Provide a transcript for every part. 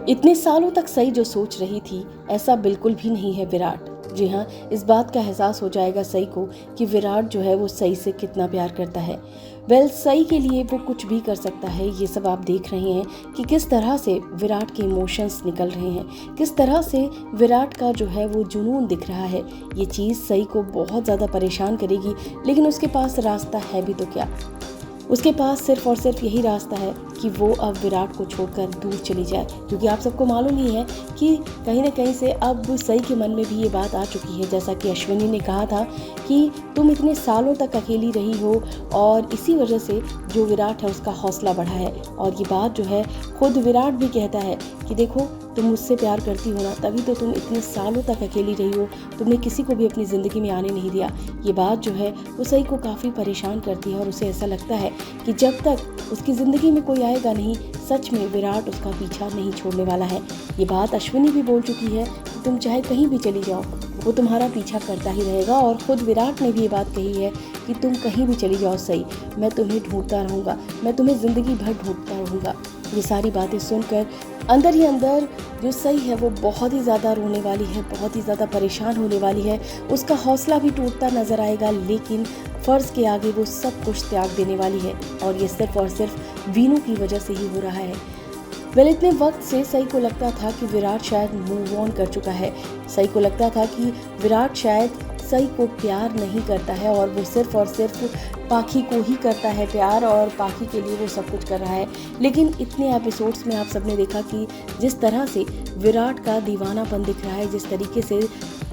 इतने सालों तक सई जो सोच रही थी ऐसा बिल्कुल भी नहीं है विराट। जी हाँ, इस बात का एहसास हो जाएगा सई को कि विराट जो है वो सई से कितना प्यार करता है। सई के लिए वो कुछ भी कर सकता है। ये सब आप देख रहे हैं कि किस तरह से विराट के इमोशंस निकल रहे हैं, किस तरह से विराट का जो है वो जुनून दिख रहा है। ये चीज़ सई को बहुत ज़्यादा परेशान करेगी, लेकिन उसके पास रास्ता है भी तो क्या। उसके पास सिर्फ और सिर्फ यही रास्ता है कि वो अब विराट को छोड़कर दूर चली जाए, क्योंकि आप सबको मालूम ही है कि कहीं ना कहीं से अब सई के मन में भी ये बात आ चुकी है। जैसा कि अश्विनी ने कहा था कि तुम इतने सालों तक अकेली रही हो और इसी वजह से जो विराट है उसका हौसला बढ़ा है। और ये बात जो है खुद विराट भी कहता है कि देखो, तुम मुझसे प्यार करती हो ना, तभी तो तुम इतने सालों तक अकेली रही हो, तुमने किसी को भी अपनी ज़िंदगी में आने नहीं दिया। ये बात जो है वो सई को काफ़ी परेशान करती है और उसे ऐसा लगता है कि जब तक उसकी ज़िंदगी में कोई आएगा नहीं, सच में विराट उसका पीछा नहीं छोड़ने वाला है। ये बात अश्विनी भी बोल चुकी है कि तुम चाहे कहीं भी चली जाओ, वो तुम्हारा पीछा करता ही रहेगा। और ख़ुद विराट ने भी ये बात कही है कि तुम कहीं भी चली जाओ सई, मैं तुम्हें ढूंढता रहूँगा, मैं तुम्हें ज़िंदगी भर ढूंढता रहूँगा। ये सारी बातें सुनकर अंदर ही अंदर जो सई है वो बहुत ही ज़्यादा रोने वाली है, बहुत ही ज़्यादा परेशान होने वाली है। उसका हौसला भी टूटता नज़र आएगा, लेकिन फ़र्ज़ के आगे वो सब कुछ त्याग देने वाली है। और ये सिर्फ और सिर्फ वीनू की वजह से ही हो रहा है। इतने वक्त से सई को लगता था कि विराट शायद मूव ऑन कर चुका है। सई को लगता था कि विराट शायद सई को प्यार नहीं करता है और वो सिर्फ और सिर्फ पाखी को ही करता है प्यार, और पाखी के लिए वो सब कुछ कर रहा है। लेकिन इतने एपिसोड्स में आप सबने देखा कि जिस तरह से विराट का दीवानापन दिख रहा है, जिस तरीके से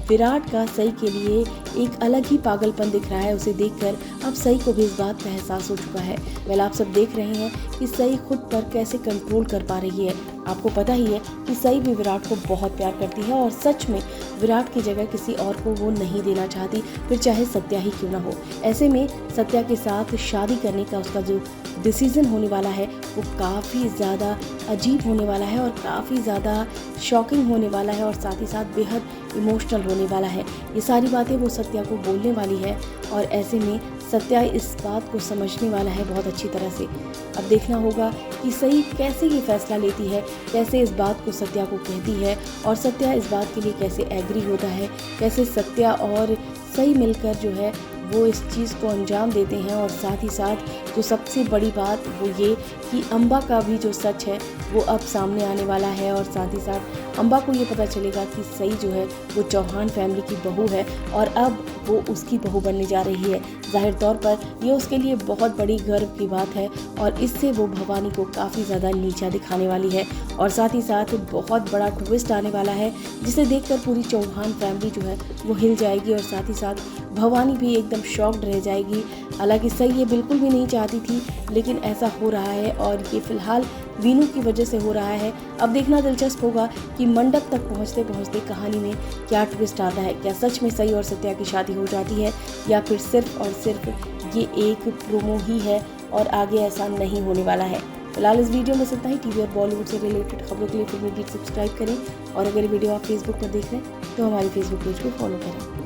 विराट का सई के लिए एक अलग ही पागलपन दिख रहा है, उसे देखकर अब सई को भी इस बात का एहसास हो चुका है। आप सब देख रहे हैं कि सई खुद पर कैसे कंट्रोल कर पा रही है। आपको पता ही है कि सई भी विराट को बहुत प्यार करती है और सच में विराट की जगह किसी और को वो नहीं देना चाहती, फिर चाहे सत्या ही क्यों ना हो। ऐसे में सत्या के साथ शादी करने का उसका जो डिसीज़न होने वाला है वो काफ़ी ज़्यादा अजीब होने वाला है और काफ़ी ज़्यादा शॉकिंग होने वाला है और साथ ही साथ बेहद इमोशनल होने वाला है। ये सारी बातें वो सत्या को बोलने वाली है और ऐसे में सत्या इस बात को समझने वाला है बहुत अच्छी तरह से। अब देखना होगा कि सई कैसे ये फैसला लेती है, कैसे इस बात को सत्या को कहती है और सत्या इस बात के लिए कैसे एग्री होता है, कैसे सत्या और सई मिलकर जो है वो इस चीज़ को अंजाम देते हैं। और साथ ही साथ जो सबसे बड़ी बात वो ये कि अम्बा का भी जो सच है वो अब सामने आने वाला है और साथ ही साथ अम्बा को ये पता चलेगा कि सई जो है वो चौहान फैमिली की बहू है और अब वो उसकी बहू बनने जा रही है। जाहिर तौर पर ये उसके लिए बहुत बड़ी गर्व की बात है और इससे वो भवानी को काफ़ी ज़्यादा नीचा दिखाने वाली है और साथ ही साथ बहुत बड़ा ट्विस्ट आने वाला है जिसे देखकर पूरी चौहान फैमिली जो है वो हिल जाएगी और साथ ही साथ भवानी भी एकदम शॉक्ड रह जाएगी। हालांकि सई ये बिल्कुल भी नहीं चाहती थी, लेकिन ऐसा हो रहा है और ये फिलहाल वीनू की वजह से हो रहा है। अब देखना दिलचस्प होगा कि मंडप तक पहुंचते पहुंचते कहानी में क्या ट्विस्ट आता है। क्या सच में सई और सत्या की शादी हो जाती है या फिर सिर्फ और सिर्फ ये एक प्रोमो ही है और आगे ऐसा नहीं होने वाला है। फिलहाल इस वीडियो में इतना ही। टीवी और बॉलीवुड से रिलेटेड खबरों के लिए फिल्मी बीट सब्सक्राइब करें और अगर वीडियो आप फेसबुक पर देख रहे हैं तो हमारे फेसबुक पेज को फॉलो करें।